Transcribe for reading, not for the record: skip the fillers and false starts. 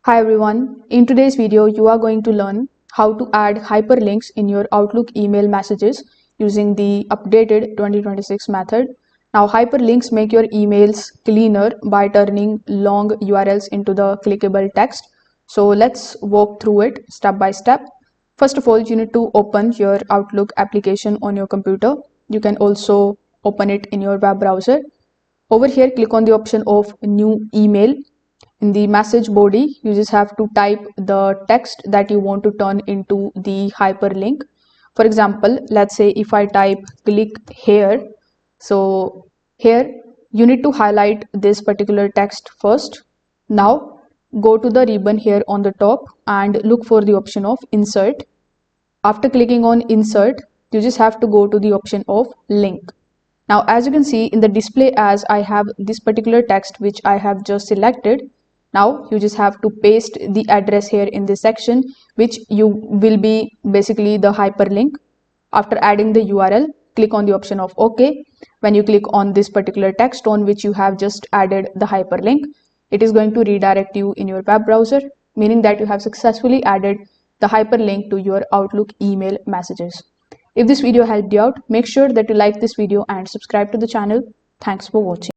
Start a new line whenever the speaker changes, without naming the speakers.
Hi everyone, in today's video you are going to learn how to add hyperlinks in your Outlook email messages using the updated 2026 method. Now hyperlinks make your emails cleaner by turning long URLs into the clickable text. So let's walk through it step by step. First of all, you need to open your Outlook application on your computer. You can also open it in your web browser. Over here, click on the option of new email. In the message body, you just have to type the text that you want to turn into the hyperlink. For example, let's say if I type click here, so here you need to highlight this particular text first. Now go to the ribbon here on the top and look for the option of insert. After clicking on insert, you just have to go to the option of link. Now, as you can see in the display, as I have this particular text which I have just selected, now you just have to paste the address here in this section, which you will be basically the hyperlink. After adding the URL, click on the option of OK. When you click on this particular text on which you have just added the hyperlink, it is going to redirect you in your web browser, meaning that you have successfully added the hyperlink to your Outlook email messages. If this video helped you out, make sure that you like this video and subscribe to the channel. Thanks for watching.